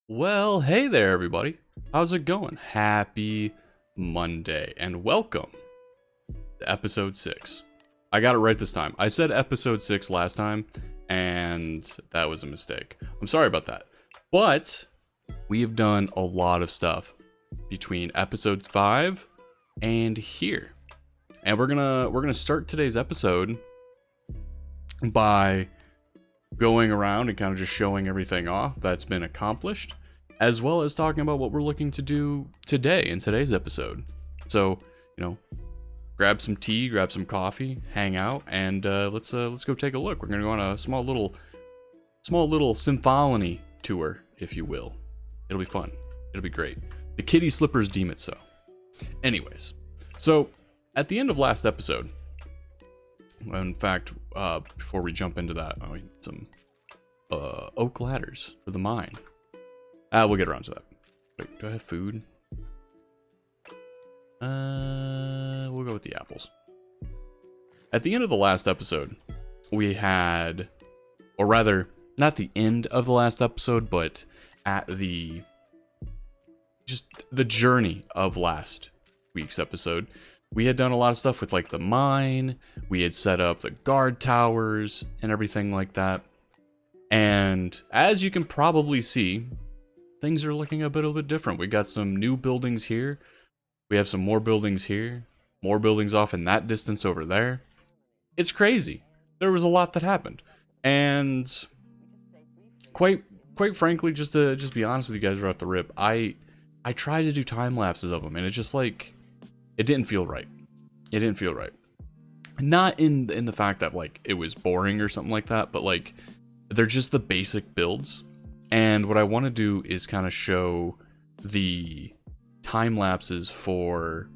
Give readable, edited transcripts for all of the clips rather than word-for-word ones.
Well, hey there, everybody. How's it going? Happy Monday, and welcome to episode 6. I got it right this time. I said episode 6 last time, and that was a mistake. I'm sorry about that. But we have done a lot of stuff between episode 5 and here. And we're gonna start today's episode by going around and kind of just showing everything off that's been accomplished, as well as talking about what we're looking to do today in today's episode. So, grab some tea, grab some coffee, hang out, and let's go take a look. We're gonna go on a small little symphony tour, if you will. It'll be fun. It'll be great. The kitty slippers deem it so. Anyways, so at the end of last episode, in fact, before we jump into that, we need some oak ladders for the mine. We'll get around to that. Wait, do I have food? We'll go with the apples. At the end of the last episode, we had, or rather, not the end of the last episode, but at the journey of last week's episode, we had done a lot of stuff with like the mine. We had set up the guard towers and everything like that. And as you can probably see, things are looking a little bit different. We got some new buildings here. We have some more buildings here. More buildings off in that distance over there. It's crazy. There was a lot that happened. And quite frankly, just to be honest with you guys right off the rip, I tried to do time lapses of them, and it's just like, it didn't feel right. It didn't feel right. Not in the fact that like it was boring or something like that, but like they're just the basic builds. And what I want to do is kind of show the time lapses for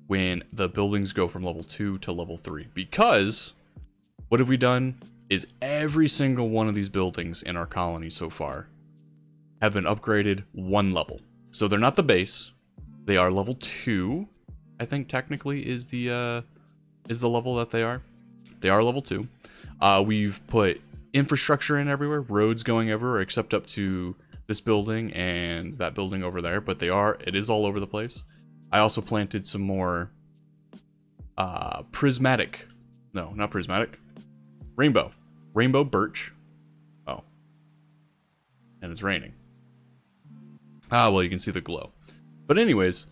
when the buildings go from level 2 to level 3. Because what have we done is every single one of these buildings in our colony so far have been upgraded one level. So they're not the base. They are level 2. I think technically is the level that they are. They are level 2. We've put infrastructure in everywhere, roads going everywhere except up to this building and that building over there, but it is all over the place. I also planted some more rainbow birch. Oh, and it's raining. Well, you can see the glow. But anyways,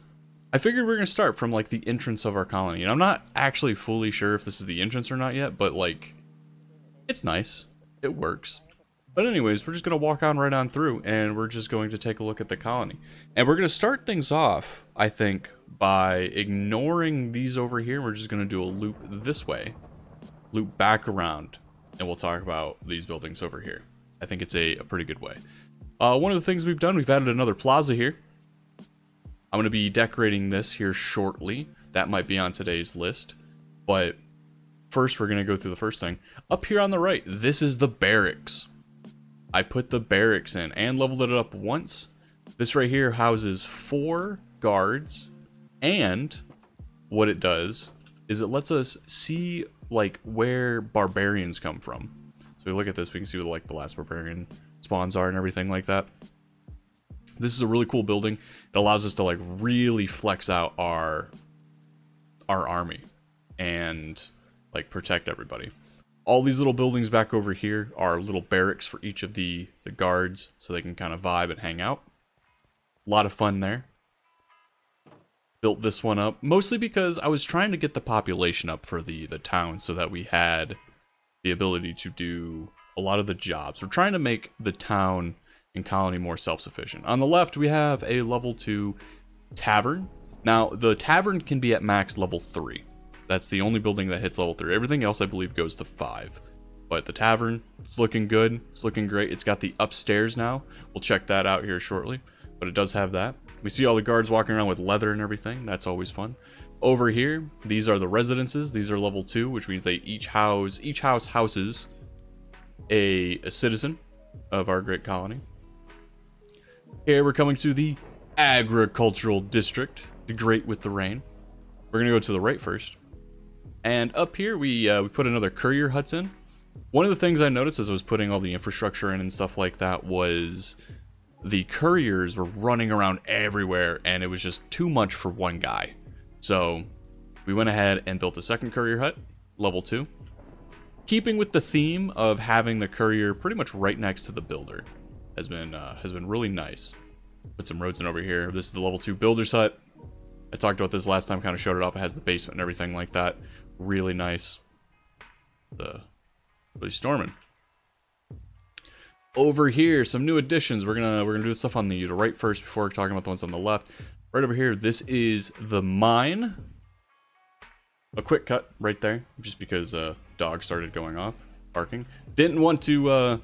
I figured we are going to start from like the entrance of our colony. And I'm not actually fully sure if this is the entrance or not yet, but like, it's nice. It works. But anyways, we're just going to walk on right on through, and we're just going to take a look at the colony. And we're going to start things off, I think, by ignoring these over here. We're just going to do a loop this way, loop back around, and we'll talk about these buildings over here. I think it's a pretty good way. One of the things we've done, we've added another plaza here. I'm going to be decorating this here shortly. That might be on today's list. But first, we're going to go through the first thing. Up here on the right, this is the barracks. I put the barracks in and leveled it up once. This right here houses 4 guards. And what it does is it lets us see like where barbarians come from. So we look at this, we can see where like the last barbarian spawns are and everything like that. This is a really cool building. It allows us to like really flex out our army and like protect everybody. All these little buildings back over here are little barracks for each of the guards, so they can kind of vibe and hang out. A lot of fun there. Built this one up mostly because I was trying to get the population up for the town so that we had the ability to do a lot of the jobs. We're trying to make the town and colony more self-sufficient. On the left, we have a level 2 tavern. Now, the tavern can be at max level 3. That's the only building that hits level 3. Everything else, I believe, goes to 5. But the tavern, it's looking good. It's looking great. It's got the upstairs now. We'll check that out here shortly. But it does have that. We see all the guards walking around with leather and everything. That's always fun. Over here, these are the residences. These are level 2, which means they each house houses a citizen of our great colony. Here we're coming to the agricultural district, the Great with the Rain. We're gonna go to the right first. And up here, we put another courier huts in. One of the things I noticed as I was putting all the infrastructure in and stuff like that was the couriers were running around everywhere, and it was just too much for one guy. So we went ahead and built a second courier hut, level 2. Keeping with the theme of having the courier pretty much right next to the builder has been really nice. Put some roads in over here. This is the level 2 builder's hut. I talked about this last time, kind of showed it off. It has the basement and everything like that. Really nice. Really storming. Over here, some new additions. We're gonna do stuff on the right first before talking about the ones on the left. Right over here, this is the mine. A quick cut right there, just because dog started going off, barking. Didn't want to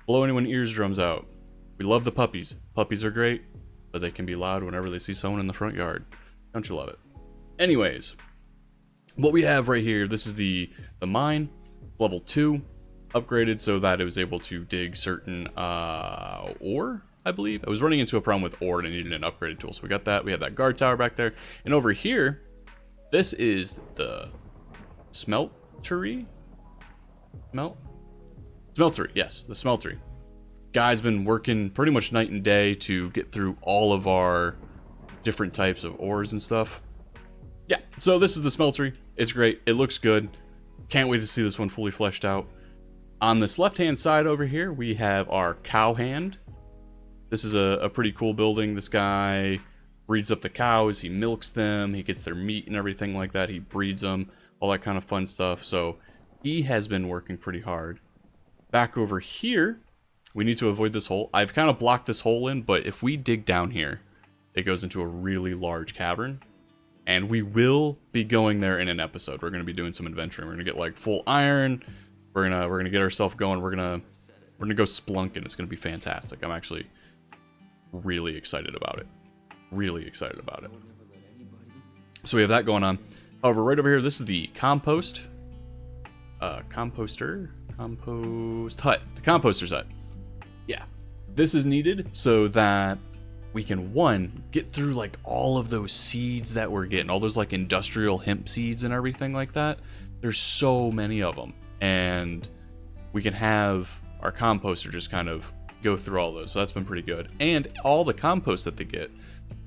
blow anyone's eardrums out. We love the puppies. Puppies are great, but they can be loud whenever they see someone in the front yard. Don't you love it? Anyways, what we have right here, this is the mine, level 2, upgraded so that it was able to dig certain ore, I believe. I was running into a problem with ore and I needed an upgraded tool, so we got that. We have that guard tower back there. And over here, this is the smeltery? Smeltery, yes, the smeltery. Guy's been working pretty much night and day to get through all of our different types of ores and stuff. Yeah, so this is the smeltery. It's great. It looks good. Can't wait to see this one fully fleshed out. On this left-hand side over here, we have our cow hand. This is a pretty cool building. This guy breeds up the cows. He milks them. He gets their meat and everything like that. He breeds them. All that kind of fun stuff. So he has been working pretty hard. Back over here, we need to avoid this hole. I've kind of blocked this hole in, but if we dig down here, it goes into a really large cavern. And we will be going there in an episode. We're going to be doing some adventuring. We're going to get like full iron. We're gonna get ourselves going. We're gonna go splunking. It's gonna be fantastic. I'm actually really excited about it. Really excited about it. So we have that going on. However, right over here, this is the compost. Compost hut. The composter's hut. Yeah. This is needed so that we can, one, get through like all of those seeds that we're getting. All those like industrial hemp seeds and everything like that. There's so many of them. And we can have our composter just kind of go through all those. So that's been pretty good. And all the compost that they get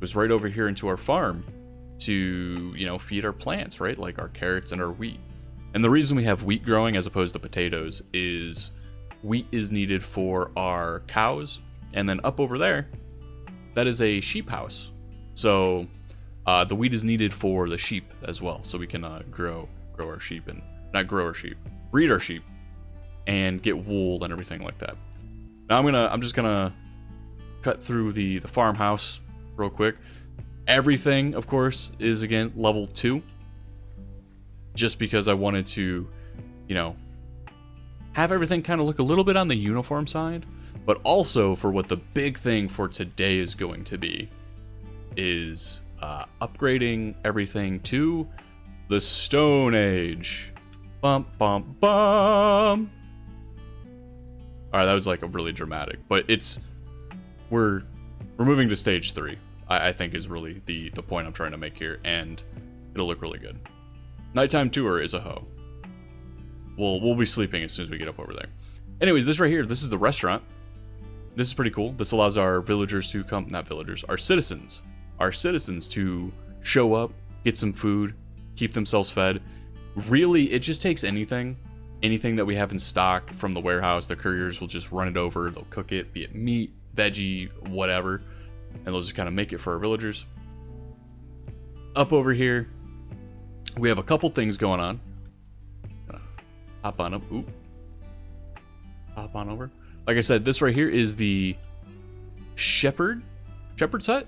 goes right over here into our farm to, you know, feed our plants, right? Like our carrots and our wheat. And the reason we have wheat growing as opposed to potatoes is wheat is needed for our cows. And then up over there, that is a sheep house. So the wheat is needed for the sheep as well. So we can grow our sheep and not grow our sheep. Breed our sheep and get wool and everything like that. Now I'm just gonna cut through the farmhouse real quick. Everything, of course, is again level 2. Just because I wanted to, you know, have everything kind of look a little bit on the uniform side, but also for what the big thing for today is going to be is upgrading everything to the Stone Age. Bum, bum, bum. Alright, that was like a really dramatic, but we're moving to stage 3, I think is really the point I'm trying to make here, and it'll look really good. Nighttime tour is a hoe. We'll be sleeping as soon as we get up over there. Anyways, this right here, this is the restaurant. This is pretty cool. This allows our villagers to come, not villagers, our citizens to show up, get some food, keep themselves fed. Really, it just takes anything that we have in stock from the warehouse. The couriers will just run it over. They'll cook it, be it meat, veggie, whatever. And they'll just kind of make it for our villagers. Up over here, we have a couple things going on. Hop on up. Oop. Hop on over. Like I said, this right here is the shepherd's hut,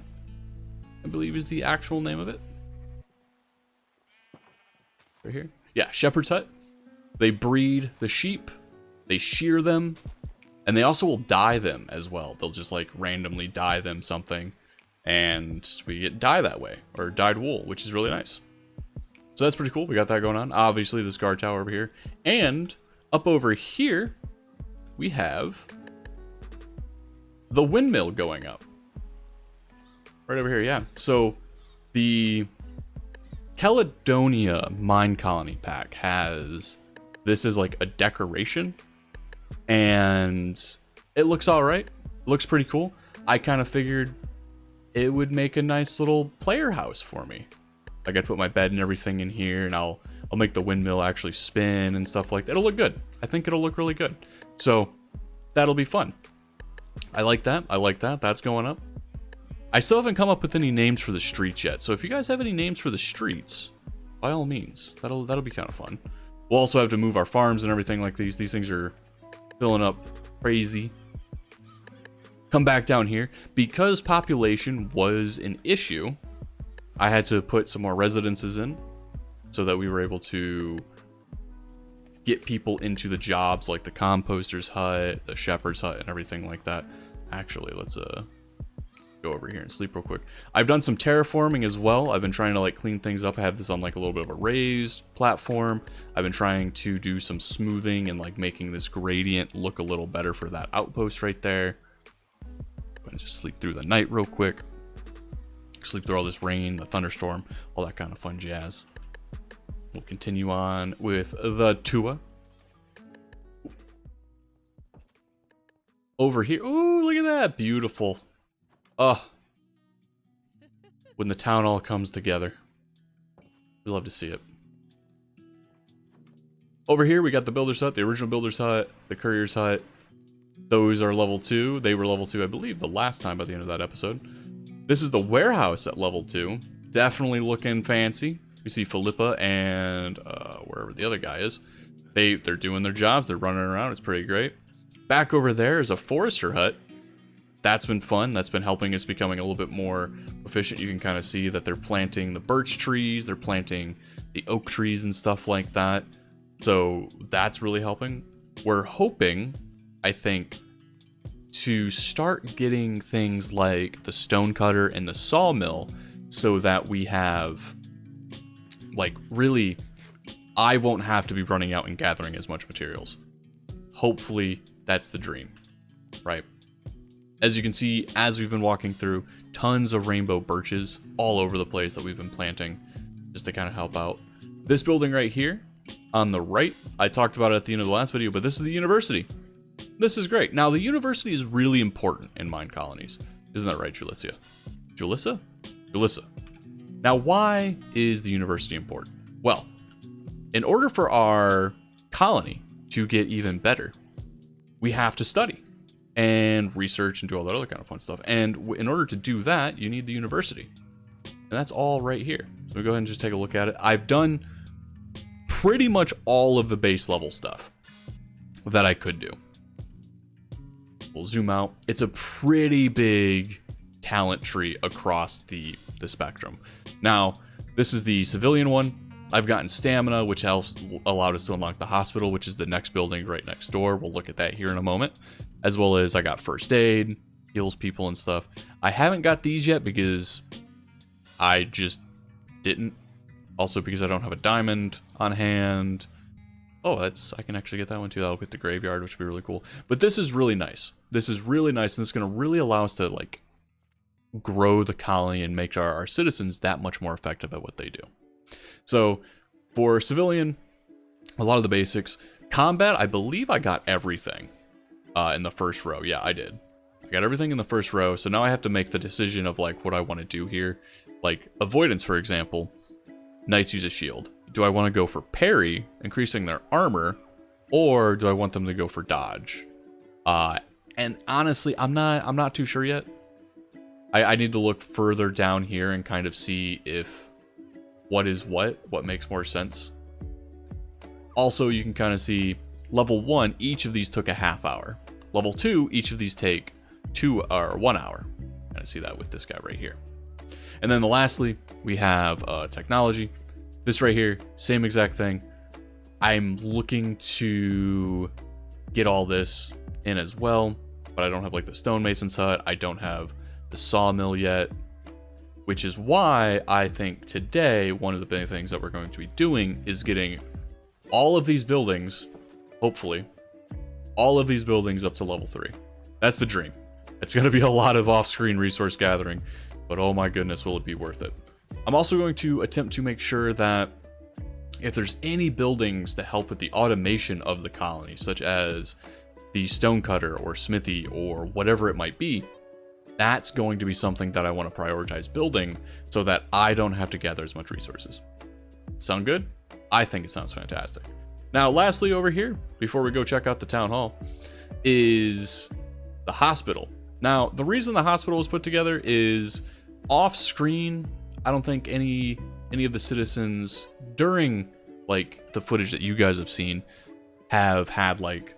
I believe is the actual name of it. Right here. Yeah, shepherd's hut. They breed the sheep, they shear them, and they also will dye them as well. They'll just like randomly dye them something, and we get dye that way, or dyed wool, which is really nice. So that's pretty cool. We got that going on. Obviously, this guard tower over here. And up over here, we have the windmill going up. Right over here, yeah. So the Caledonia mine colony pack has this is like a decoration, and it looks all right. It looks pretty cool. I kind of figured it would make a nice little player house for me. Like I'd put my bed and everything in here, and I'll make the windmill actually spin and stuff like that. It'll look good. I think it'll look really good. So that'll be fun. I like that. I like that. That's going up. I still haven't come up with any names for the streets yet. So if you guys have any names for the streets, by all means, that'll be kind of fun. We'll also have to move our farms and everything like these. These things are filling up crazy. Come back down here. Because population was an issue, I had to put some more residences in so that we were able to get people into the jobs like the composter's hut, the shepherd's hut, and everything like that. Actually, let's go over here and sleep real quick. I've done some terraforming as well. I've been trying to like clean things up. I have this on like a little bit of a raised platform. I've been trying to do some smoothing and like making this gradient look a little better for that outpost right there. I'm gonna just sleep through the night real quick. Sleep through all this rain, the thunderstorm, all that kind of fun jazz. We'll continue on with the Tua. Over here. Ooh, look at that. Beautiful. When the town all comes together. We love to see it. Over here, we got the builder's hut, the original builder's hut, the courier's hut. Those are level 2. They were level 2, I believe, the last time by the end of that episode. This is the warehouse at level 2. Definitely looking fancy. We see Philippa and wherever the other guy is. They're doing their jobs. They're running around. It's pretty great. Back over there is a forester hut. That's been fun. That's been helping us becoming a little bit more efficient. You can kind of see that they're planting the birch trees. They're planting the oak trees and stuff like that. So that's really helping. We're hoping, I think, to start getting things like the stone cutter and the sawmill so that we have, like, really, I won't have to be running out and gathering as much materials. Hopefully, that's the dream, right? As you can see, as we've been walking through, tons of rainbow birches all over the place that we've been planting just to kind of help out. This building right here on the right, I talked about it at the end of the last video, but this is the university. This is great. Now, the university is really important in Minecolonies. Isn't that right, Julissa? Julissa? Julissa. Now, why is the university important? Well, in order for our colony to get even better, we have to study and research and do all that other kind of fun stuff. And in order to do that, you need the university. And that's all right here. So we go ahead and just take a look at it. I've done pretty much all of the base level stuff that I could do. We'll zoom out. It's a pretty big talent tree across the spectrum. Now, this is the civilian one. I've gotten stamina, which allowed us to unlock the hospital, which is the next building right next door. We'll look at that here in a moment. As well as I got first aid, heals people and stuff. I haven't got these yet because I just didn't. Also because I don't have a diamond on hand. Oh, I can actually get that one too. That'll get the graveyard, which would be really cool. But this is really nice. This is really nice, and it's going to really allow us to, like, grow the colony and make our citizens that much more effective at what they do. So, for civilian, a lot of the basics. Combat, I believe I got everything in the first row. Yeah, I did. I got everything in the first row, so now I have to make the decision of, like, what I want to do here. Like, avoidance, for example. Knights use a shield. Do I want to go for parry, increasing their armor, or do I want them to go for dodge? And honestly, I'm not too sure yet. I need to look further down here and kind of see if what is what makes more sense. Also, you can kind of see level 1, each of these took a half hour. Level 2, each of these take 1 hour. Kind of see that with this guy right here. And then lastly, we have technology. This right here, same exact thing. I'm looking to get all this in as well, but I don't have like the stonemason's hut. I don't have the sawmill yet, which is why I think today one of the big things that we're going to be doing is getting all of these buildings, hopefully, all of these buildings up to level 3. That's the dream. It's going to be a lot of off-screen resource gathering, but oh my goodness, will it be worth it. I'm also going to attempt to make sure that if there's any buildings to help with the automation of the colony, such as the stonecutter or smithy or whatever it might be, That's going to be something that I want to prioritize building so that I don't have to gather as much resources. Sound good? I think it sounds fantastic. Now, lastly over here, before we go check out the town hall, is the hospital. Now, the reason the hospital was put together is off screen. I don't think any of the citizens during like the footage that you guys have seen have had like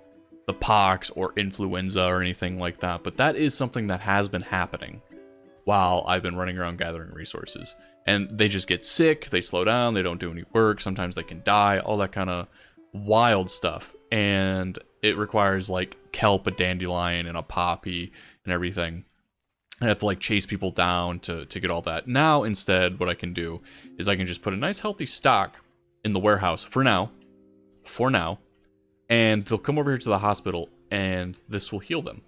the pox or influenza or anything like that, but that is something that has been happening while I've been running around gathering resources. And they just get sick, they slow down, they don't do any work, sometimes they can die, all that kind of wild stuff. And it requires like kelp, a dandelion, and a poppy and everything. I have to like chase people down to get all that. Now instead, what I can do is I can just put a nice healthy stock in the warehouse for now, and they'll come over here to the hospital and this will heal them.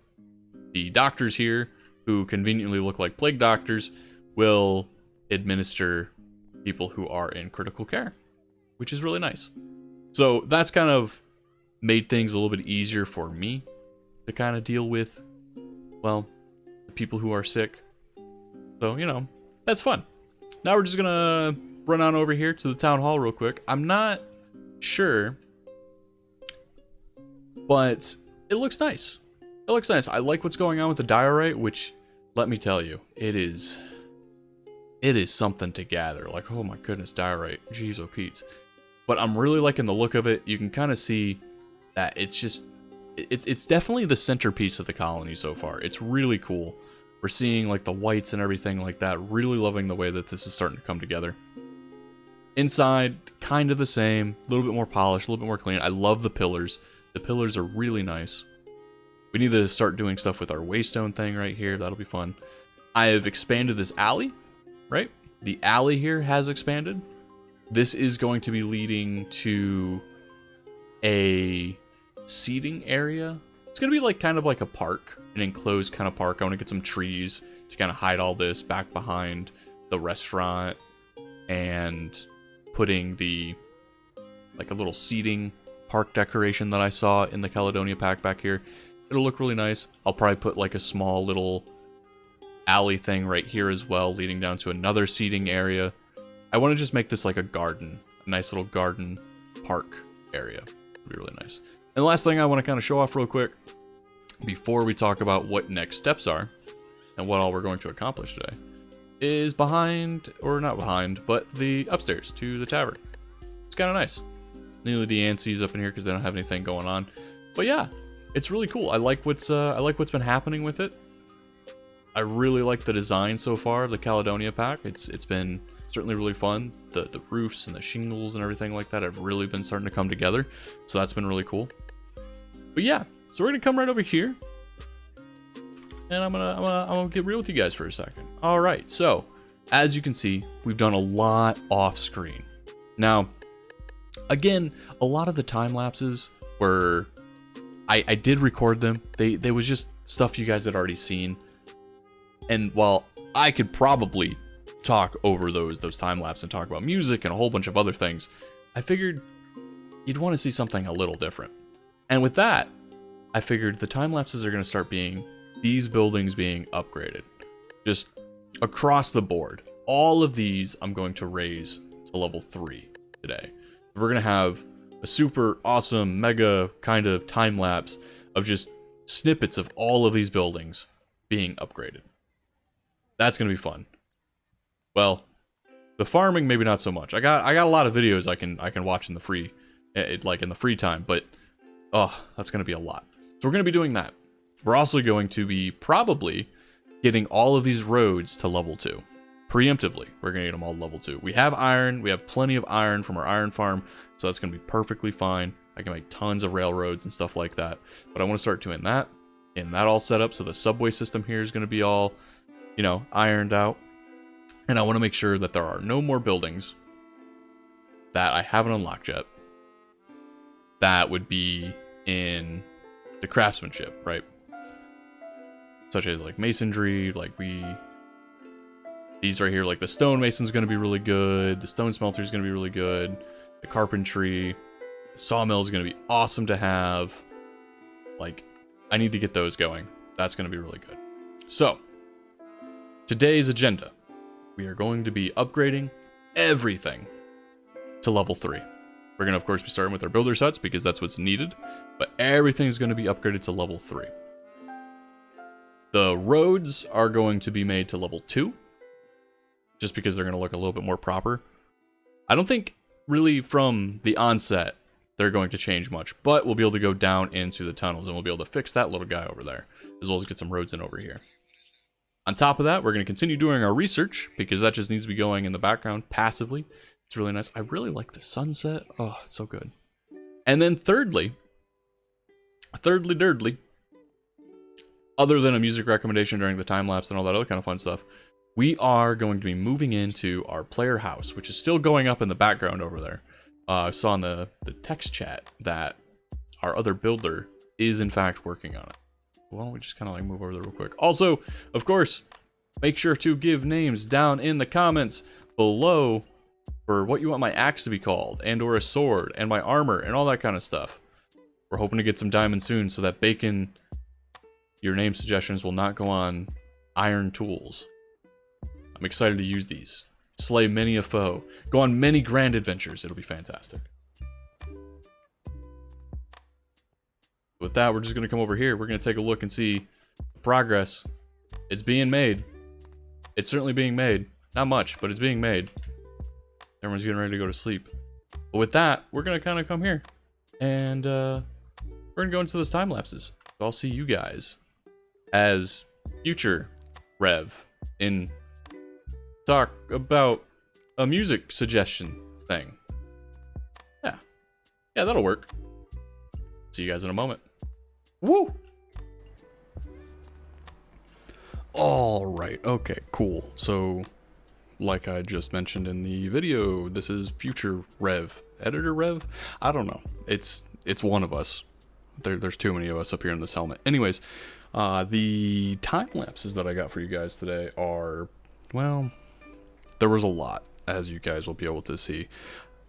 The doctors here, who conveniently look like plague doctors, will administer people who are in critical care, which is really nice. So that's kind of made things a little bit easier for me to kind of deal with, well, the people who are sick. So, you know, that's fun. Now we're just gonna run on over here to the town hall real quick. I'm not sure, but it looks nice. It looks nice. I like what's going on with the diorite, which, let me tell you, it is something to gather. Like, oh my goodness, diorite. Jeez, oh Pete. But I'm really liking the look of it. You can kind of see that it's definitely the centerpiece of the colony so far. It's really cool. We're seeing like the whites and everything like that. Really loving the way that this is starting to come together. Inside, kind of the same. A little bit more polished, a little bit more clean. I love the pillars. The pillars are really nice. We need to start doing stuff with our waystone thing right here. That'll be fun. I have expanded this alley, right? The alley here has expanded. This is going to be leading to a seating area. It's going to be like kind of like a park, an enclosed kind of park. I want to get some trees to kind of hide all this back behind the restaurant and putting the like a little seating park decoration that I saw in the Caledonia pack back here. It'll look really nice. I'll probably put like a small little alley thing right here as well, leading down to another seating area. I want to just make this like a garden, a nice little garden park area. It'll be really nice. And the last thing I want to kind of show off real quick before we talk about what next steps are and what all we're going to accomplish today is behind, or not behind, but the upstairs to the tavern. It's kind of nice. Nearly the ANSY's up in here because they don't have anything going on. But yeah, it's really cool. I like what's been happening with it. I really like the design so far of the Caledonia pack. It's been certainly really fun. The roofs and the shingles and everything like that have really been starting to come together. So that's been really cool. But yeah, so we're gonna come right over here. And I'm gonna get real with you guys for a second. Alright, so as you can see, we've done a lot off screen. Now, again, a lot of the time lapses were I did record them. They was just stuff you guys had already seen. And while I could probably talk over those time lapse and talk about music and a whole bunch of other things, I figured you'd want to see something a little different. And with that, I figured the time lapses are going to start being these buildings being upgraded. Just across the board. All of these I'm going to raise to level 3 today. We're going to have a super awesome, mega kind of time lapse of just snippets of all of these buildings being upgraded. That's going to be fun. Well, the farming maybe not so much. I got a lot of videos I can watch in the free time, but oh, that's going to be a lot. So we're going to be doing that. We're also going to be probably getting all of these roads to level 2. Preemptively, we're going to get them all to level 2. We have iron. We have plenty of iron from our iron farm, so that's going to be perfectly fine. I can make tons of railroads and stuff like that. But I want to start doing that. And that all set up so the subway system here is going to be all, you know, ironed out. And I want to make sure that there are no more buildings that I haven't unlocked yet that would be in the craftsmanship, right? Such as like masonry, these right here, like the stonemason's going to be really good. The stone smelter is going to be really good. The carpentry, the sawmill is going to be awesome to have. Like, I need to get those going. That's going to be really good. So, today's agenda, we are going to be upgrading everything to level 3. We're going to, of course, be starting with our builder sets because that's what's needed, but everything's going to be upgraded to level 3. The roads are going to be made to level 2, just because they're going to look a little bit more proper. I don't think, really, from the onset, they're going to change much, but we'll be able to go down into the tunnels, and we'll be able to fix that little guy over there, as well as get some roads in over here. On top of that, we're going to continue doing our research, because that just needs to be going in the background passively. It's really nice. I really like the sunset. Oh, it's so good. And then thirdly, other than a music recommendation during the time lapse and all that other kind of fun stuff, we are going to be moving into our player house, which is still going up in the background over there. I saw in the text chat that our other builder is in fact working on it. Why don't we just kind of like move over there real quick? Also, of course, make sure to give names down in the comments below for what you want my axe to be called, and or a sword, and my armor, and all that kind of stuff. We're hoping to get some diamonds soon so that Bacon, your name suggestions will not go on iron tools. I'm excited to use these. Slay many a foe. Go on many grand adventures. It'll be fantastic. With that, we're just going to come over here. We're going to take a look and see the progress. It's being made. It's certainly being made. Not much, but it's being made. Everyone's getting ready to go to sleep. But with that, we're going to kind of come here. And we're going to go into those time lapses. So I'll see you guys as future Rev in talk about a music suggestion thing. Yeah, that'll work. See you guys in a moment. Woo! Alright, okay, cool. So, like I just mentioned in the video, this is future Rev. Editor Rev? I don't know. It's one of us. There's too many of us up here in this helmet. Anyways, the time lapses that I got for you guys today are, well, there was a lot, as you guys will be able to see.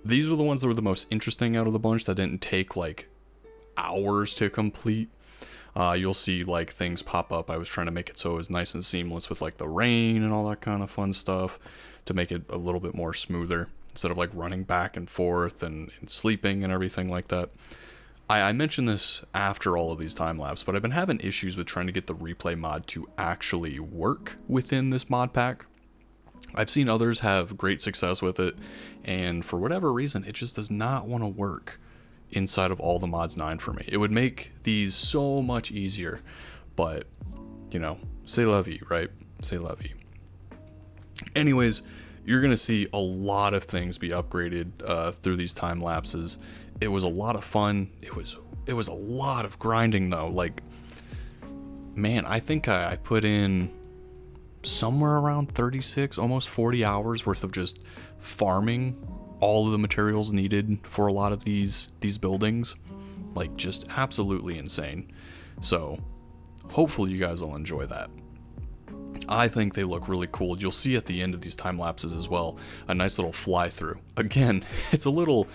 These were the ones that were the most interesting out of the bunch that didn't take like hours to complete. You'll see like things pop up. I was trying to make it so it was nice and seamless with like the rain and all that kind of fun stuff to make it a little bit more smoother instead of like running back and forth and sleeping and everything like that. I mentioned this after all of these time lapse, but I've been having issues with trying to get the replay mod to actually work within this mod pack. I've seen others have great success with it, and for whatever reason, it just does not want to work inside of all the mods 9 for me. It would make these so much easier, but, you know, c'est la vie, right? C'est la vie. Anyways, you're going to see a lot of things be upgraded through these time lapses. It was a lot of fun. It was a lot of grinding, though. Like, man, I think I put in somewhere around 36, almost 40 hours worth of just farming all of the materials needed for a lot of these buildings. Like, just absolutely insane. So hopefully you guys will enjoy that. I think they look really cool. You'll see at the end of these time lapses as well a nice little fly through. Again, it's a little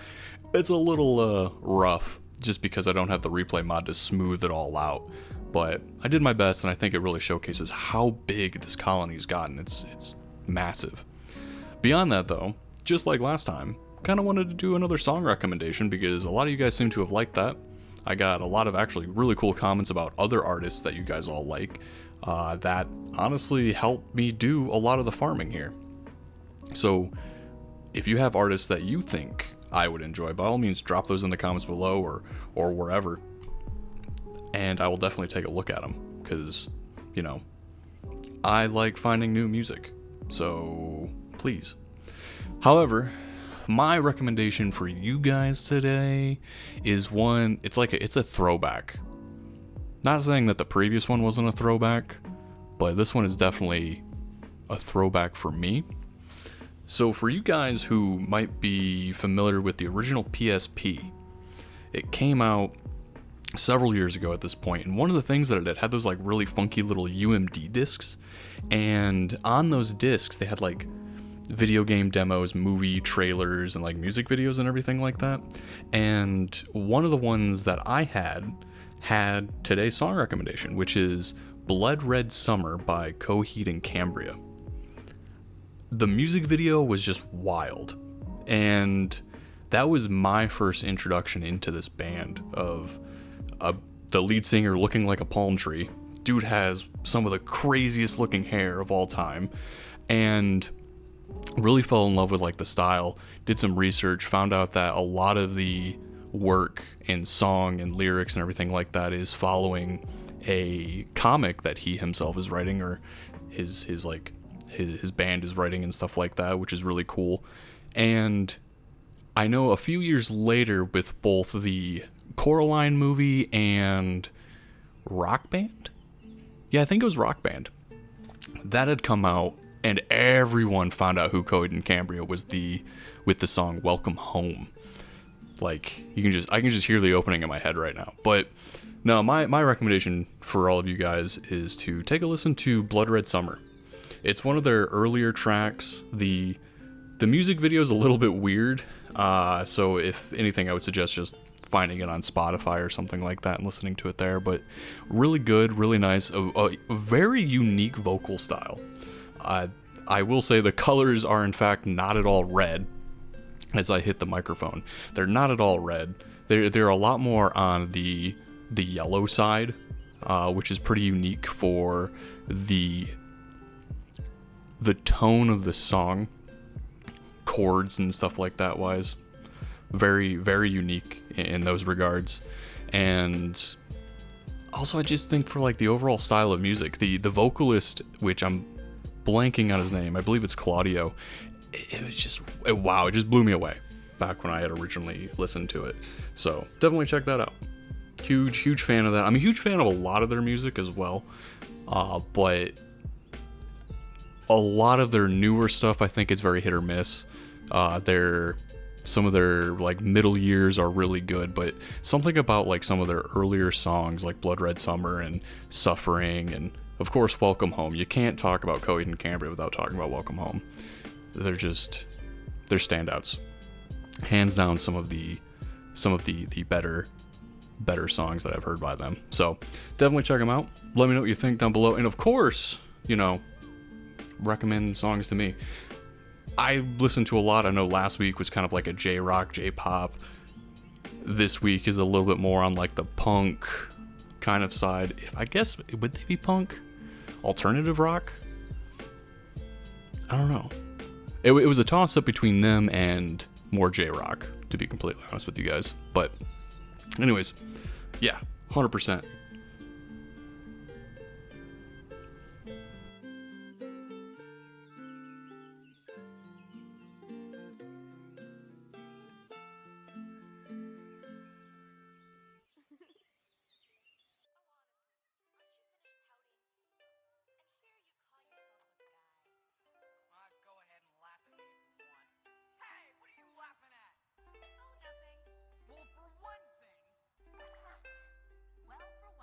rough just because I don't have the replay mod to smooth it all out. But I did my best, and I think it really showcases how big this colony's gotten. It's massive. Beyond that, though, just like last time, kind of wanted to do another song recommendation because a lot of you guys seem to have liked that. I got a lot of actually really cool comments about other artists that you guys all like that honestly helped me do a lot of the farming here. So if you have artists that you think I would enjoy, by all means drop those in the comments below or wherever. And I will definitely take a look at them because, you know, I like finding new music. So please. However, my recommendation for you guys today is one, it's a throwback. Not saying that the previous one wasn't a throwback, but this one is definitely a throwback for me. So for you guys who might be familiar with the original PSP, it came out several years ago at this point, and one of the things that it had those like really funky little UMD discs, and on those discs they had like video game demos, movie trailers, and like music videos and everything like that. And one of the ones that I had today's song recommendation, which is Blood Red Summer by Coheed and Cambria. the music video was just wild. And that was my first introduction into this band of the lead singer looking like a palm tree. Dude has some of the craziest looking hair of all time, and really fell in love with like the style. Did some research, found out that a lot of the work and song and lyrics and everything like that is following a comic that he himself is writing, or his band is writing and stuff like that, which is really cool. And I know a few years later, with both the Coraline movie and Rock Band, yeah, I think it was Rock Band, that had come out, and everyone found out who Coheed and Cambria was with the song Welcome Home. Like, I can just hear the opening in my head right now. But no, my recommendation for all of you guys is to take a listen to Blood Red Summer. It's one of their earlier tracks. The music video is a little bit weird, so if anything, I would suggest just finding it on Spotify or something like that and listening to it there. But really good, really nice, a very unique vocal style. I will say the colors are in fact not at all red. As I hit the microphone, they're not at all red. They're a lot more on the yellow side, which is pretty unique for the tone of the song, chords and stuff like that wise. Very, very unique in those regards. And also, I just think for like the overall style of music, the vocalist, which I'm blanking on his name, I believe it's Claudio, it was just, wow, it just blew me away back when I had originally listened to it. So definitely check that out. Huge fan of that. I'm a huge fan of a lot of their music as well, but a lot of their newer stuff, I think, is very hit or miss. Some of their like middle years are really good, but something about like some of their earlier songs, like Blood Red Summer and Suffering, and of course Welcome Home. You can't talk about Coheed and Cambria without talking about Welcome Home. They're standouts, hands down. Some of the better songs that I've heard by them. So definitely check them out. Let me know what you think down below, and of course, recommend songs to me. I listen to a lot. I know last week was kind of like a J-rock, J-pop. This week is a little bit more on like the punk kind of side. I guess, would they be punk? Alternative rock? I don't know. It was a toss-up between them and more J-rock, to be completely honest with you guys. But anyways, yeah, 100%. Well, for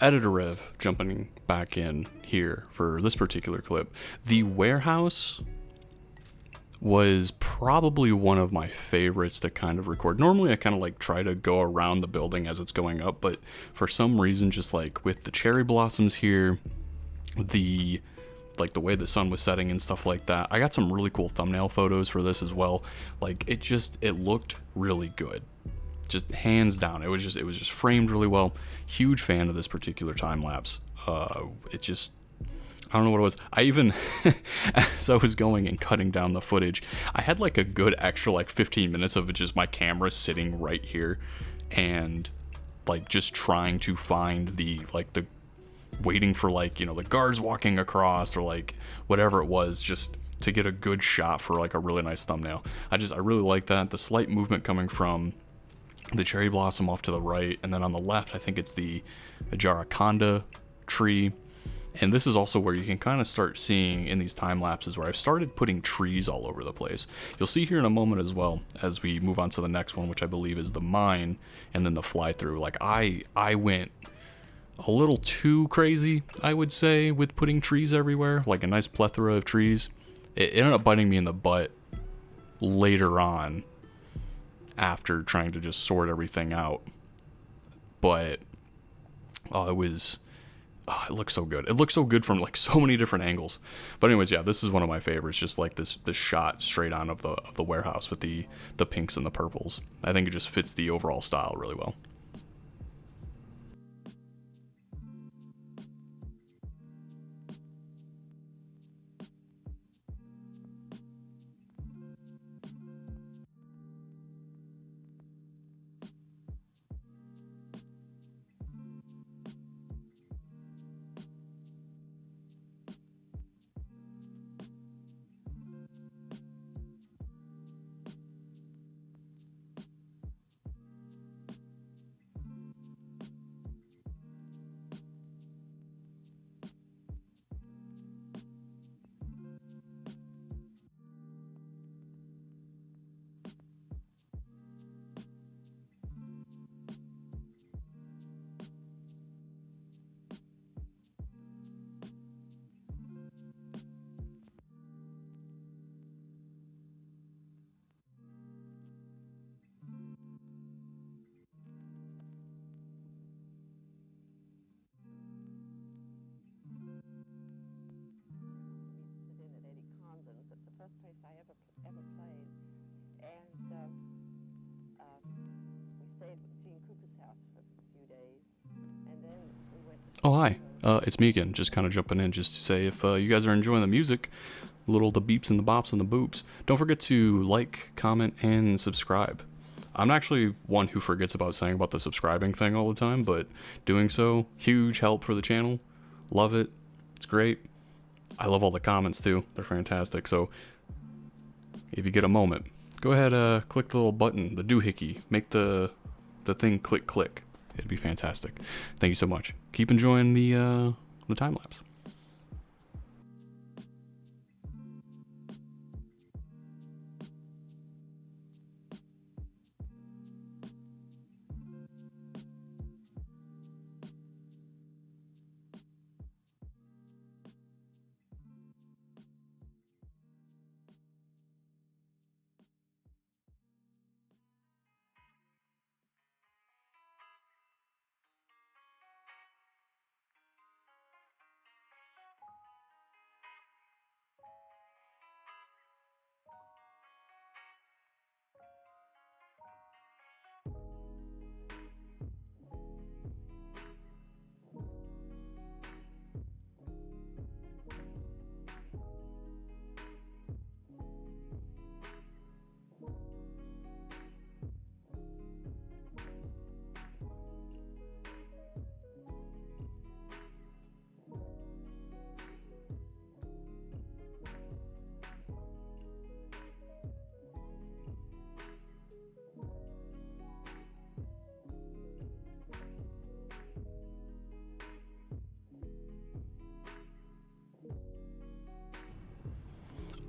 Editor Rev jumping back in here for this particular clip. The warehouse was probably one of my favorites to kind of record. Normally I kind of like try to go around the building as it's going up, but for some reason, just like with the cherry blossoms here, the way the sun was setting and stuff like that, I got some really cool thumbnail photos for this as well. Like it looked really good. Just hands down, it was just framed really well. Huge fan of this particular time lapse. I don't know what it was. I even, as I was going and cutting down the footage, I had like a good extra like 15 minutes of just my camera sitting right here and like just trying to find the waiting for like, you know, the guards walking across or like whatever it was, just to get a good shot for like a really nice thumbnail. I really like that. The slight movement coming from the cherry blossom off to the right, and then on the left I think it's the Jaraconda tree. And this is also where you can kind of start seeing in these time lapses where I've started putting trees all over the place. You'll see here in a moment as well as we move on to the next one, which I believe is the mine and then the fly through. Like I went a little too crazy, I would say, with putting trees everywhere, like a nice plethora of trees. It ended up biting me in the butt later on after trying to just sort everything out. But it looks so good. It looks so good from like so many different angles. But anyways, yeah, this is one of my favorites. Just like this shot straight on of the warehouse with the pinks and the purples. I think it just fits the overall style really well. Oh, hi. It's me again, just kind of jumping in just to say if you guys are enjoying the music, the beeps and the bops and the boops, don't forget to like, comment, and subscribe. I'm actually one who forgets about saying about the subscribing thing all the time, but doing so, huge help for the channel. Love it. It's great. I love all the comments too. They're fantastic. So if you get a moment, go ahead, click the little button, the doohickey, make the thing click. It'd be fantastic. Thank you so much. Keep enjoying the time lapse.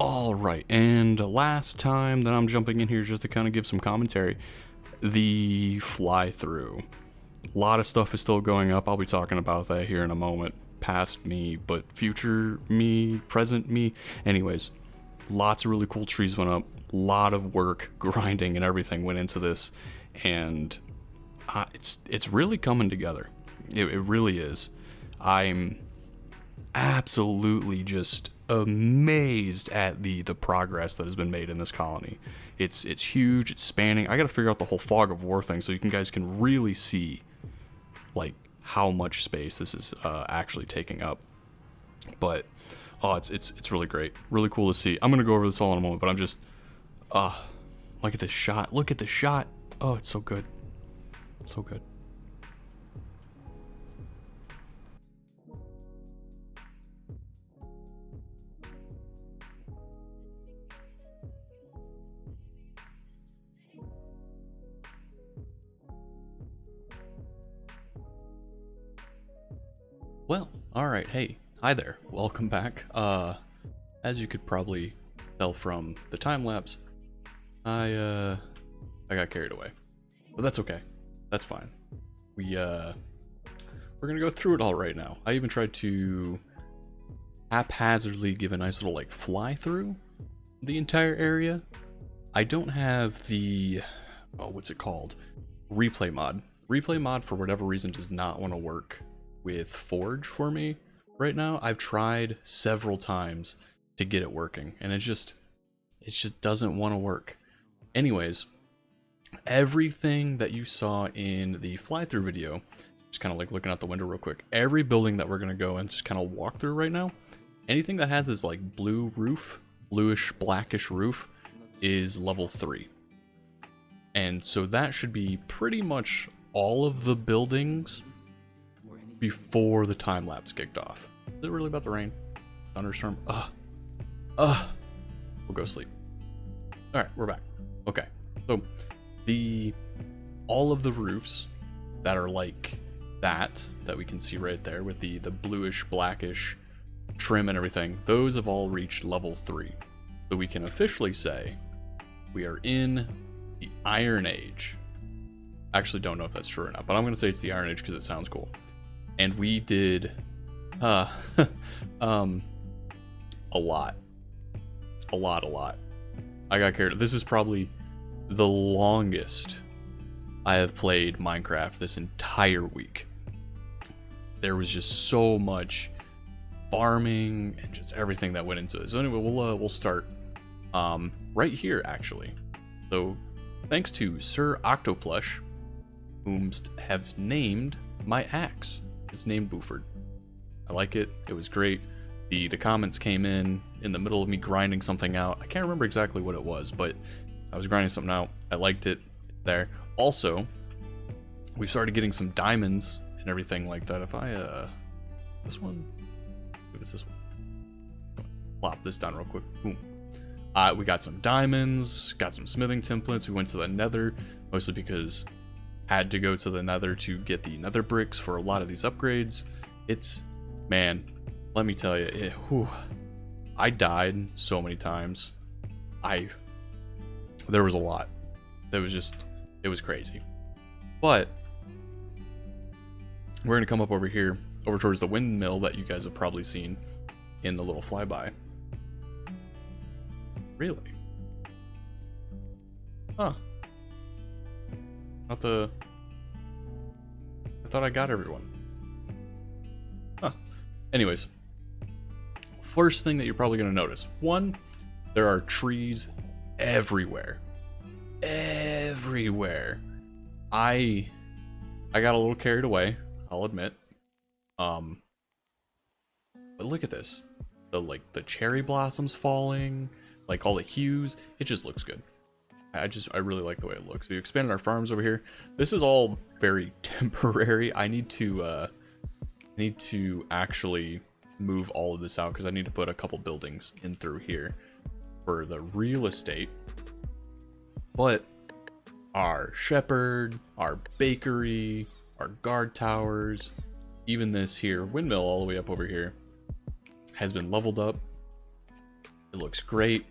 All right, and last time that I'm jumping in here just to kind of give some commentary, the fly through. A lot of stuff is still going up. I'll be talking about that here in a moment. Past me, but future me, present me. Anyways, lots of really cool trees went up. A lot of work, grinding, and everything went into this, and it's really coming together. It really is. I'm absolutely just amazed at the progress that has been made in this colony. It's huge. It's spanning. I got to figure out the whole fog of war thing so you guys can really see like how much space this is actually taking up. But it's really great, really cool to see. I'm gonna go over this all in a moment, but I'm just look at this shot. Look at the shot. Oh, it's so good, so good. Well, alright, hey, hi there, welcome back. As you could probably tell from the time lapse, I got carried away. But that's okay. That's fine. We're gonna go through it all right now. I even tried to haphazardly give a nice little like fly through the entire area. I don't have the what's it called? Replay mod. Replay mod for whatever reason does not want to work with Forge for me right now. I've tried several times to get it working, and it just doesn't want to work. Anyways, everything that you saw in the fly-through video, just kind of like looking out the window real quick, every building that we're gonna go and just kind of walk through right now, anything that has this like blue roof, bluish blackish roof, is level 3. And so that should be pretty much all of the buildings before the time lapse kicked off. Is it really about the rain? Thunderstorm? We'll go sleep. Alright, we're back. Okay. So all of the roofs that are like that we can see right there with the bluish blackish trim and everything, those have all reached level 3. So we can officially say we are in the Iron Age. I actually don't know if that's true or not, but I'm gonna say it's the Iron Age because it sounds cool. And we did a lot. I got carried. This is probably the longest I have played Minecraft this entire week. There was just so much farming and just everything that went into it. So anyway, we'll start right here actually. So thanks to Sir Octoplush, whom have named my axe. It's named Buford. I like it. It was great. The comments came in the middle of me grinding something out. I can't remember exactly what it was, but I was grinding something out. I liked it there. Also, we started getting some diamonds and everything like that. If I this one, what is this one? Plop this down real quick. Boom. We got some diamonds, got some smithing templates. We went to the Nether, mostly because had to go to the Nether to get the Nether bricks for a lot of these upgrades. It's, man, let me tell you, I died so many times. There was a lot. It was crazy. But we're gonna come up over here, over towards the windmill that you guys have probably seen in the little flyby. Really? Huh. I thought I got everyone. Huh. Anyways. First thing that you're probably going to notice. One, there are trees everywhere. Everywhere. I got a little carried away, I'll admit. But look at this. The cherry blossoms falling, like all the hues. It just looks good. I really like the way it looks. We expanded our farms over here. This is all very temporary. I need to actually move all of this out because I need to put a couple buildings in through here for the real estate. But our shepherd, our bakery, our guard towers, even this here windmill all the way up over here has been leveled up. It looks great.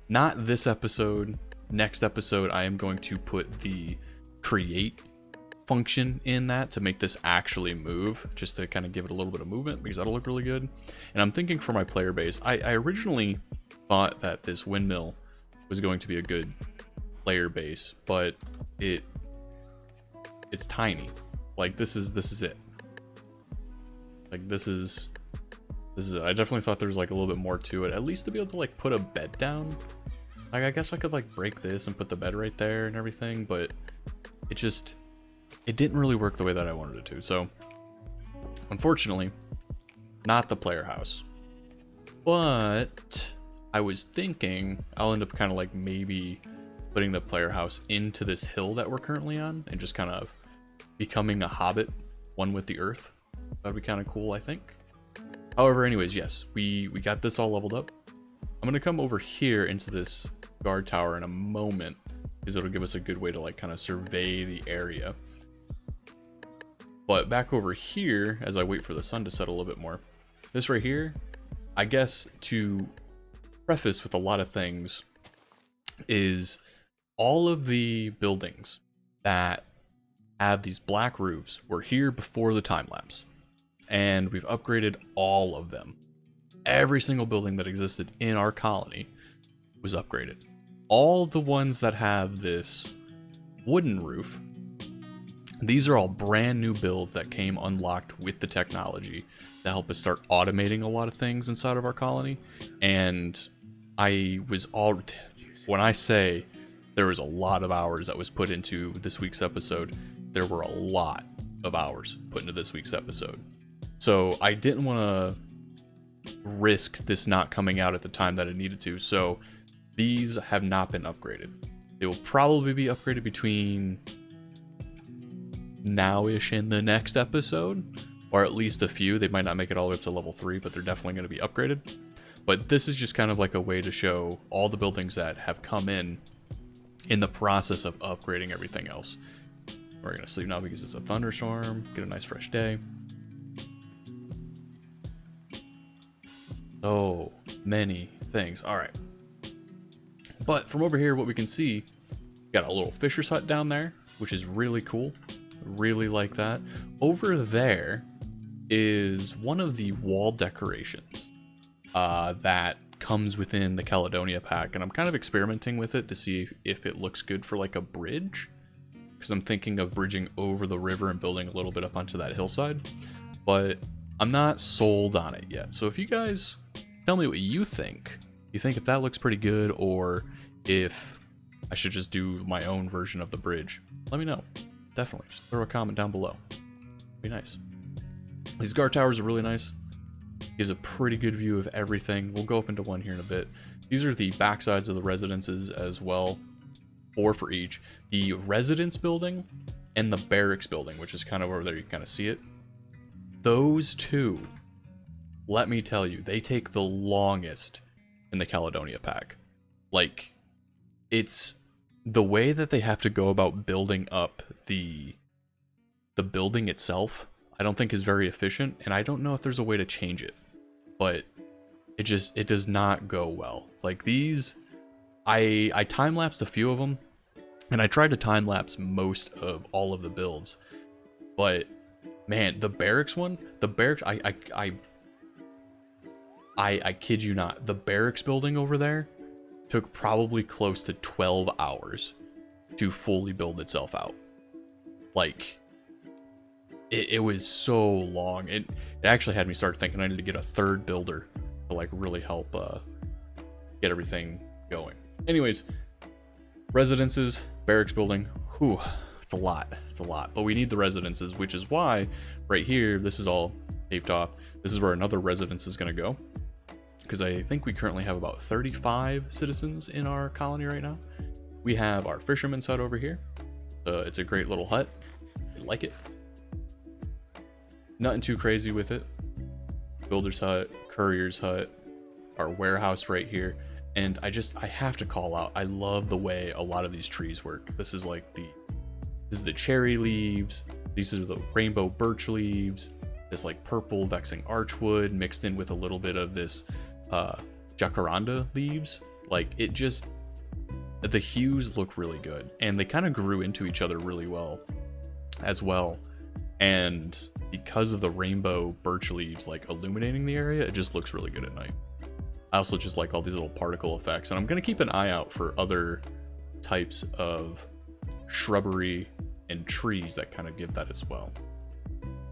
Not this episode. Next episode, I am going to put the create function in that to make this actually move, just to kind of give it a little bit of movement, because that'll look really good. And I'm thinking for my player base, I originally thought that this windmill was going to be a good player base, but it's tiny. Like this is it. Like this is it. I definitely thought there was like a little bit more to it, at least to be able to like put a bed down. Like I guess I could like break this and put the bed right there and everything, but it didn't really work the way that I wanted it to. So unfortunately, not the player house. But I was thinking I'll end up kind of like maybe putting the player house into this hill that we're currently on and just kind of becoming a hobbit, one with the earth. That'd be kind of cool, I think. However, anyways, yes, we got this all leveled up. I'm gonna come over here into this guard tower in a moment, because it'll give us a good way to like kind of survey the area. But back over here, as I wait for the sun to set a little bit more, this right here, I guess to preface with a lot of things, is all of the buildings that have these black roofs were here before the time lapse, and we've upgraded all of them. Every single building that existed in our colony was upgraded. All the ones that have this wooden roof, these are all brand new builds that came unlocked with the technology to help us start automating a lot of things inside of our colony. And when I say there was a lot of hours that was put into this week's episode, there were a lot of hours put into this week's episode. So I didn't want to risk this not coming out at the time that it needed to. So these have not been upgraded. They will probably be upgraded between now-ish and the next episode, or at least a few. They might not make it all the way up to level 3, but they're definitely going to be upgraded. But this is just kind of like a way to show all the buildings that have come in the process of upgrading everything else. We're going to sleep now because it's a thunderstorm. Get a nice fresh day. So many things. All right. But from over here, what we can see, got a little fisher's hut down there, which is really cool. Really like that. Over there is one of the wall decorations that comes within the Caledonia pack, and I'm kind of experimenting with it to see if it looks good for like a bridge, because I'm thinking of bridging over the river and building a little bit up onto that hillside, but I'm not sold on it yet. So if you guys tell me what you think if that looks pretty good, or if I should just do my own version of the bridge, let me know. Definitely just throw a comment down below. Be nice. These guard towers are really nice. Gives a pretty good view of everything. We'll go up into one here in a bit. These are the backsides of the residences as well, 4 for each. The residence building and the barracks building, which is kind of over there, you can kind of see it. Those two, let me tell you, they take the longest in the Caledonia pack. Like, it's the way that they have to go about building up the building itself, I don't think is very efficient, and I don't know if there's a way to change it, but it does not go well. Like these, I time-lapsed a few of them, and I tried to time-lapse most of all of the builds, but man, the barracks one, I kid you not, the barracks building over there took probably close to 12 hours to fully build itself out. Like, it was so long. It actually had me start thinking I need to get a third builder to like really help get everything going. Anyways, residences, barracks building, whew, it's a lot. It's a lot. But we need the residences, which is why right here, this is all taped off. This is where another residence is going to go, because I think we currently have about 35 citizens in our colony right now. We have our fisherman's hut over here. It's a great little hut. I like it. Nothing too crazy with it. Builder's hut, courier's hut, our warehouse right here. And I have to call out, I love the way a lot of these trees work. This is the cherry leaves. These are the rainbow birch leaves. This like purple vexing archwood mixed in with a little bit of this jacaranda leaves. Like, it just, the hues look really good, and they kind of grew into each other really well as well. And because of the rainbow birch leaves like illuminating the area, it just looks really good at night. I also just like all these little particle effects, and I'm going to keep an eye out for other types of shrubbery and trees that kind of give that as well.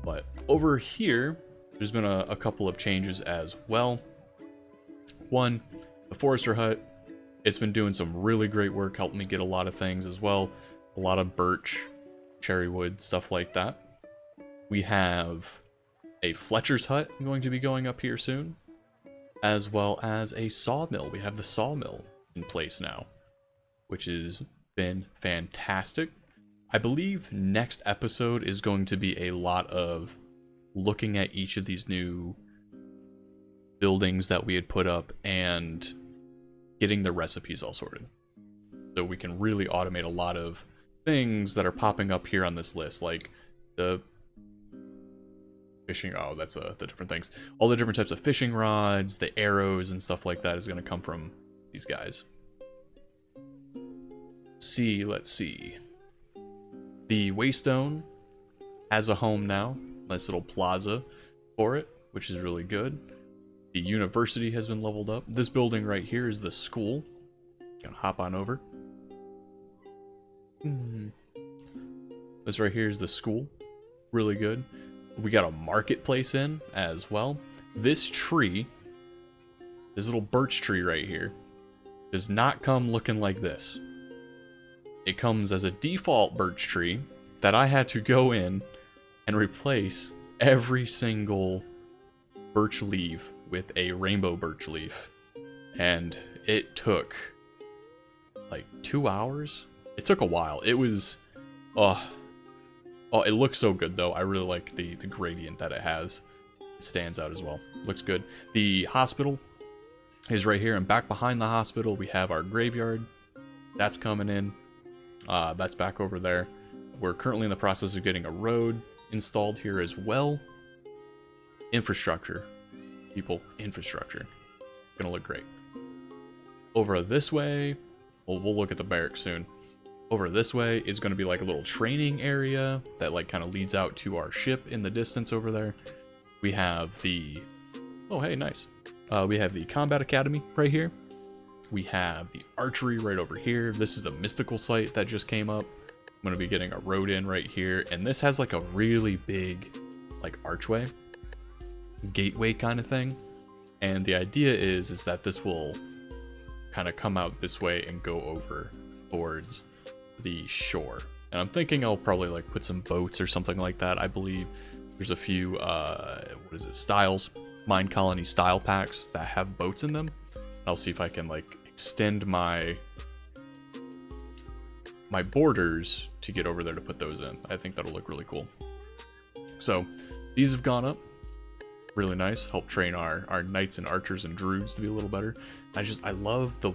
But over here, there's been a couple of changes as well. One, the forester hut, it's been doing some really great work, helping me get a lot of things as well. A lot of birch, cherry wood, stuff like that. We have a Fletcher's hut going to be going up here soon, as well as a sawmill. We have the sawmill in place now, which has been fantastic. I believe next episode is going to be a lot of looking at each of these new buildings that we had put up and getting the recipes all sorted, so we can really automate a lot of things that are popping up here on this list, like the fishing. Oh, that's the different things. All the different types of fishing rods, the arrows and stuff like that is going to come from these guys. Let's see. The Waystone has a home now. Nice little plaza for it, which is really good. The university has been leveled up. This building right here is the school. Gonna hop on over. This right here is the school. Really good. We got a marketplace in as well. This tree, this little birch tree right here, does not come looking like this. It comes as a default birch tree that I had to go in and replace every single birch leaf with a rainbow birch leaf. And it took like 2 hours. It took a while. It was, oh, it looks so good though. I really like the gradient that it has. It stands out as well. Looks good. The hospital is right here, and back behind the hospital we have our graveyard. That's coming in. That's back over there. We're currently in the process of getting a road installed here as well. Infrastructure. People, infrastructure. Gonna look great. Over this way, we'll look at the barracks soon. Over this way is going to be like a little training area that like kind of leads out to our ship in the distance over there. We have the, oh hey, nice. We have the combat academy right here. We have the archery right over here. This is the mystical site that just came up. I'm going to be getting a road in right here, and this has like a really big like archway, gateway kind of thing. And the idea is that this will kind of come out this way and go over towards the shore. And I'm thinking I'll probably like put some boats or something like that. I believe there's a few styles, Minecolonies style packs that have boats in them. I'll see if I can like extend my borders to get over there to put those in. I think that'll look really cool. So these have gone up. Really nice. Help train our knights and archers and druids to be a little better. I love the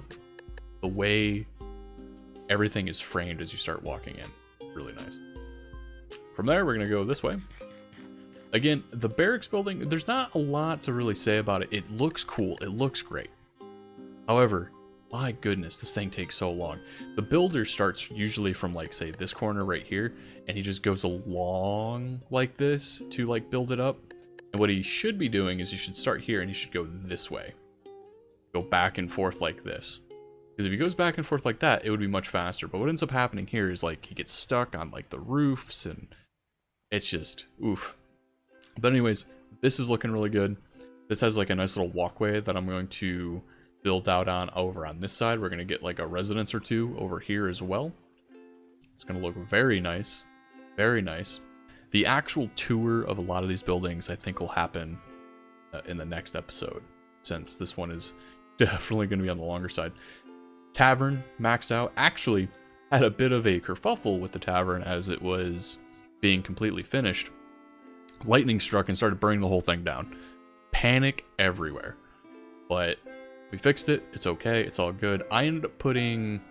way everything is framed as you start walking in. Really nice. From there, we're going to go this way. Again, the barracks building, there's not a lot to really say about it. It looks cool. It looks great. However, my goodness, this thing takes so long. The builder starts usually from like, say, this corner right here, and he just goes along like this to like build it up. And what he should be doing is he should start here and he should go this way. Go back and forth like this. Because if he goes back and forth like that, it would be much faster. But what ends up happening here is like he gets stuck on like the roofs, and it's just oof. But anyways, this is looking really good. This has like a nice little walkway that I'm going to build out on over on this side. We're going to get like a residence or two over here as well. It's going to look very nice. Very nice. The actual tour of a lot of these buildings, I think, will happen in the next episode, since this one is definitely going to be on the longer side. Tavern maxed out. Actually had a bit of a kerfuffle with the tavern as it was being completely finished. Lightning struck and started burning the whole thing down. Panic everywhere. But we fixed it. It's okay. It's all good. I ended up putting...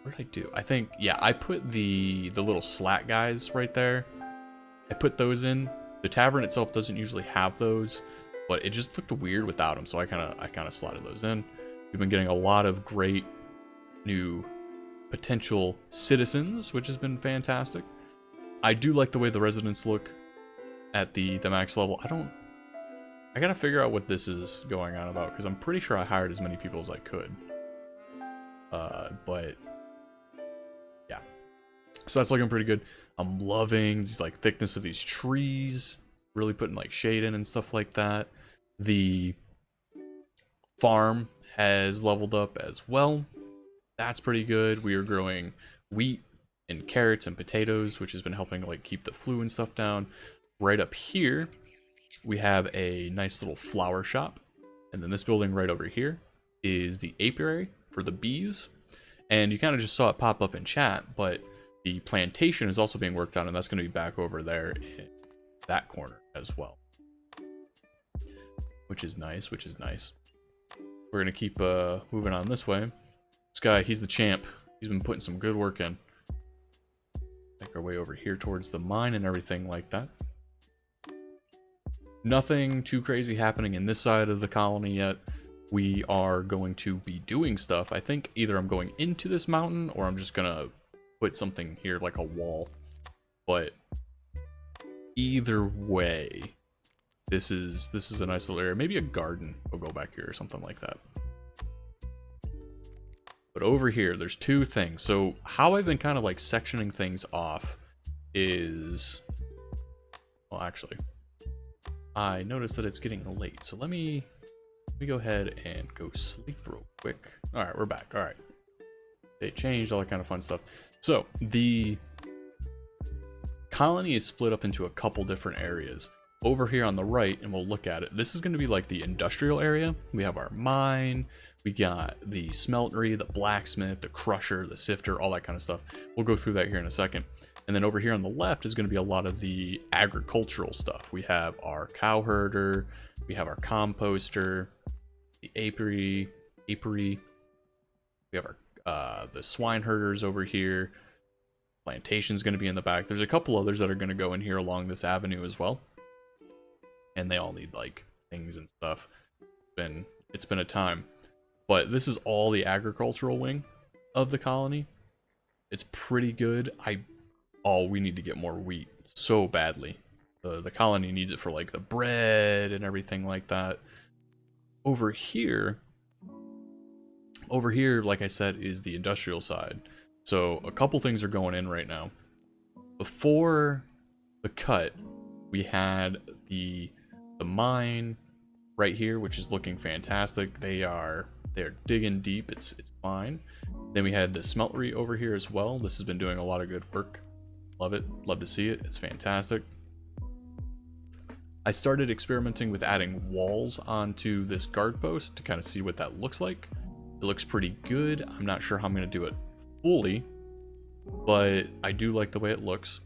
What did I do? I think, yeah, I put the little slat guys right there. I put those in. The tavern itself doesn't usually have those, but it just looked weird without them, so I kind of slotted those in. We've been getting a lot of great new potential citizens, which has been fantastic. I do like the way the residents look at the max level. I gotta figure out what this is going on about, because I'm pretty sure I hired as many people as I could. But yeah, so that's looking pretty good. I'm loving these like thickness of these trees, really putting like shade in and stuff like that. The farm has leveled up as well. That's pretty good. We are growing wheat and carrots and potatoes, which has been helping like keep the flu and stuff down. Right up here, we have a nice little flower shop. And then this building right over here is the apiary for the bees. And you kind of just saw it pop up in chat, but the plantation is also being worked on, and that's going to be back over there in that corner as well. Which is nice, which is nice. We're going to keep moving on this way. This guy, he's the champ. He's been putting some good work in. Make our way over here towards the mine and everything like that. Nothing too crazy happening in this side of the colony yet. We are going to be doing stuff. I think either I'm going into this mountain or I'm just gonna put something here like a wall. But either way, this is a nice little area. Maybe a garden will go back here or something like that. But over here, there's two things. So how I've been kind of like sectioning things off is, well, actually, I noticed that it's getting late. So let me go ahead and go sleep real quick. All right, we're back. All right. They changed, all that kind of fun stuff. So the colony is split up into a couple different areas. Over here on the right, and we'll look at it, this is going to be like the industrial area. We have our mine, we got the smeltery, the blacksmith, the crusher, the sifter, all that kind of stuff. We'll go through that here in a second. And then over here on the left is going to be a lot of the agricultural stuff. We have our cow herder, we have our composter, the apiary, we have our the swine herders over here. Plantation's going to be in the back. There's a couple others that are going to go in here along this avenue as well. And they all need like things and stuff. It's been a time. But this is all the agricultural wing of the colony. It's pretty good. We need to get more wheat so badly. The colony needs it for like the bread and everything like that. Over here, like I said, is the industrial side. So a couple things are going in right now. Before the cut, we had the mine right here, which is looking fantastic. They're digging deep. It's fine. Then we had the smeltery over here as well. This has been doing a lot of good work. Love it. Love to see it. It's fantastic. I started experimenting with adding walls onto this guard post to kind of see what that looks like. It looks pretty good. I'm not sure how I'm going to do it fully, but I do like the way it looks.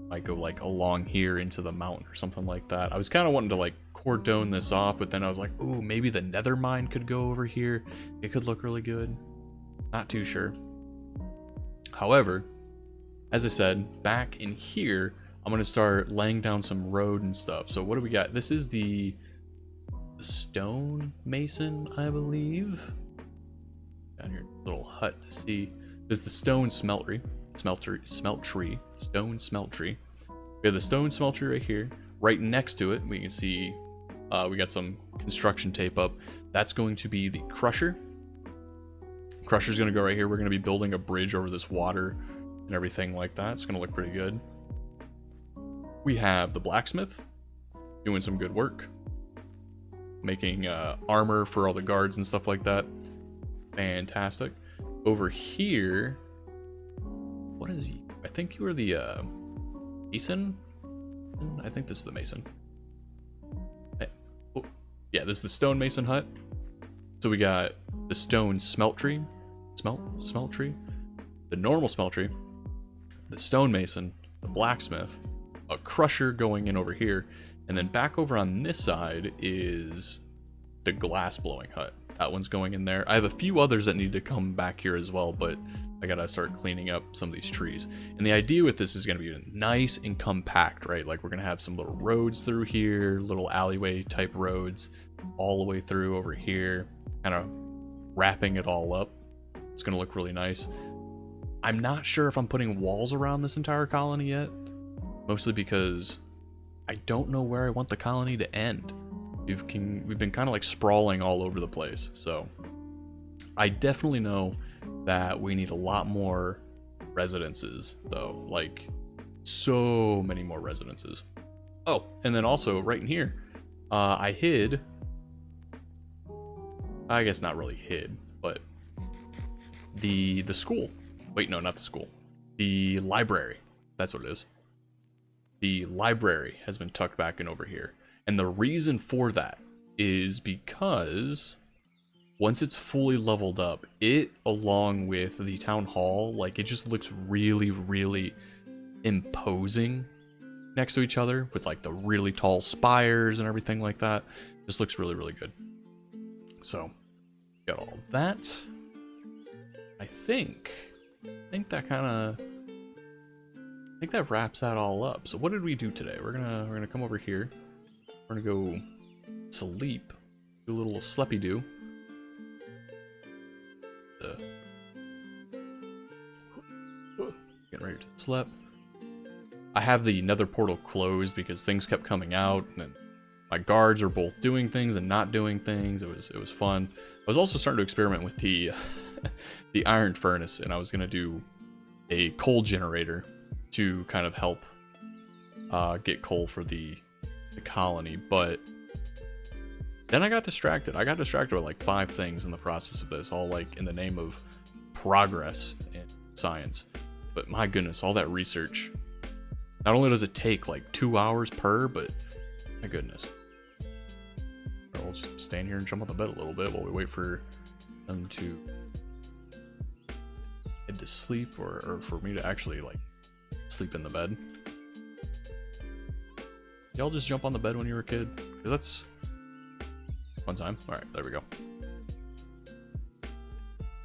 Might go like along here into the mountain or something like that. I was kind of wanting to like cordon this off, but then I was like, ooh, maybe the nether mine could go over here. It could look really good. Not too sure. However, as I said, back in here, I'm going to start laying down some road and stuff. So what do we got? This is the stone mason, I believe. Down here, little hut to see. This is the stone smeltery. Smeltery. Stone smeltery. We have the stone smeltery right here. Right next to it, we can see we got some construction tape up. That's going to be the crusher. Crusher's going to go right here. We're going to be building a bridge over this water and everything like that. It's going to look pretty good. We have the blacksmith doing some good work, making armor for all the guards and stuff like that. Fantastic. Over here, what is he? I think you are the mason. I think this is the mason. Oh, yeah, this is the stone mason hut. So we got the stone smeltery, the normal smeltery, the stonemason, the blacksmith, a crusher going in over here, and then back over on this side is the glass blowing hut. That one's going in there. I have a few others that need to come back here as well, but I gotta start cleaning up some of these trees. And the idea with this is gonna be nice and compact, right? Like we're gonna have some little roads through here, little alleyway type roads all the way through over here, kind of wrapping it all up. It's gonna look really nice. I'm not sure if I'm putting walls around this entire colony yet, mostly because I don't know where I want the colony to end. We've been kind of like sprawling all over the place, so I definitely know that we need a lot more residences, though, like so many more residences. Oh, and then also right in here, I hid, I guess not really hid, but the school. Wait, no, not the school. The library. That's what it is. The library has been tucked back in over here. And the reason for that is because once it's fully leveled up, it, along with the town hall, like, it just looks really, really imposing next to each other with like the really tall spires and everything like that. Just looks really, really good. So, got all that. I think that kind of, I think that wraps that all up. So what did we do today? We're gonna come over here. We're gonna go sleep, do a little sleepy do. Getting ready to sleep. I have the nether portal closed because things kept coming out, and my guards are both doing things and not doing things. It was fun. I was also starting to experiment with the the iron furnace, and I was gonna do a coal generator to kind of help get coal for the colony, but then I got distracted. I got distracted with like 5 things in the process of this, all like in the name of progress and science. But my goodness, all that research. Not only does it take like 2 hours per, but my goodness. I'll just stand here and jump on the bed a little bit while we wait for them to head to sleep, or for me to actually like sleep in the bed. Y'all just jump on the bed when you were a kid? Because that's one time. Alright, there we go.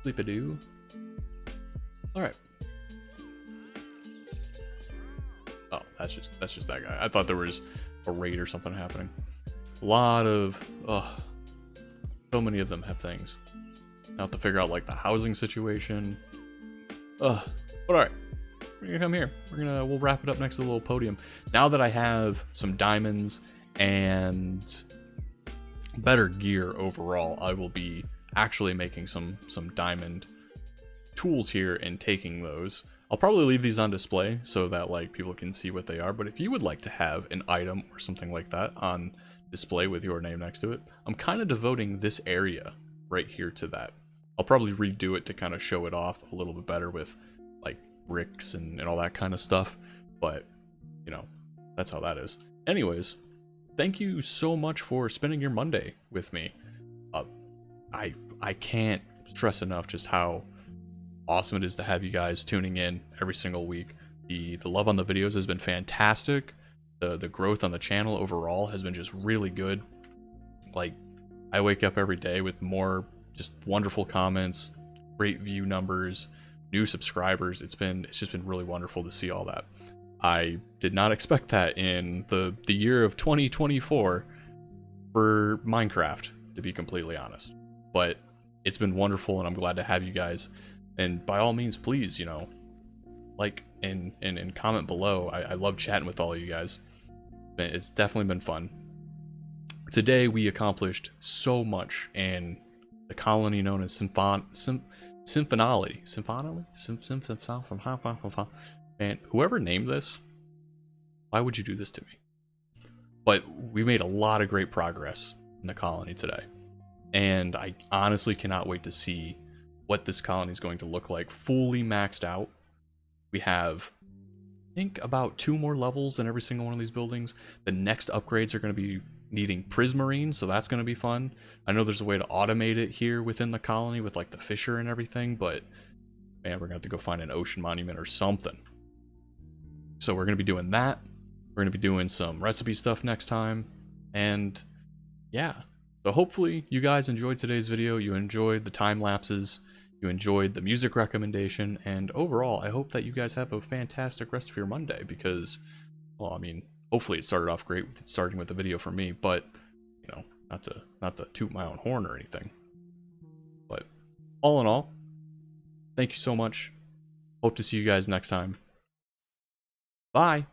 Sleep-a-doo. Alright. Oh, that's just that guy. I thought there was a raid or something happening. A lot of, so many of them have things. Now have to figure out like the housing situation. But alright. We're gonna come here. We'll wrap it up next to the little podium. Now that I have some diamonds and better gear overall, I will be actually making some diamond tools here and taking those. I'll probably leave these on display so that like people can see what they are, but if you would like to have an item or something like that on display with your name next to it, I'm kind of devoting this area right here to that. I'll probably redo it to kind of show it off a little bit better with like bricks and all that kind of stuff, but you know, that's how that is. Anyways, thank you so much for spending your Monday with me. I can't stress enough just how awesome it is to have you guys tuning in every single week. The love on the videos has been fantastic. The growth on the channel overall has been just really good. Like, I wake up every day with more just wonderful comments, great view numbers, new subscribers. It's just been really wonderful to see all that. I did not expect that in the year of 2024 for Minecraft, to be completely honest. But it's been wonderful, and I'm glad to have you guys. And by all means, please, you know, like and comment below. I love chatting with all of you guys. It's definitely been fun. Today we accomplished so much in the colony known as Symphonaly. Man, whoever named this, why would you do this to me? But we made a lot of great progress in the colony today. And I honestly cannot wait to see what this colony is going to look like fully maxed out. We have, I think, about 2 more levels in every single one of these buildings. The next upgrades are going to be needing prismarine, so that's going to be fun. I know there's a way to automate it here within the colony with like the fisher and everything, but man, we're going to have to go find an ocean monument or something. So we're going to be doing that. We're going to be doing some recipe stuff next time. And yeah, so hopefully you guys enjoyed today's video. You enjoyed the time lapses. You enjoyed the music recommendation. And overall, I hope that you guys have a fantastic rest of your Monday because, well, I mean, hopefully it started off great with starting with the video for me, but you know, not to toot my own horn or anything. But all in all, thank you so much Hope to see you guys next time. Bye.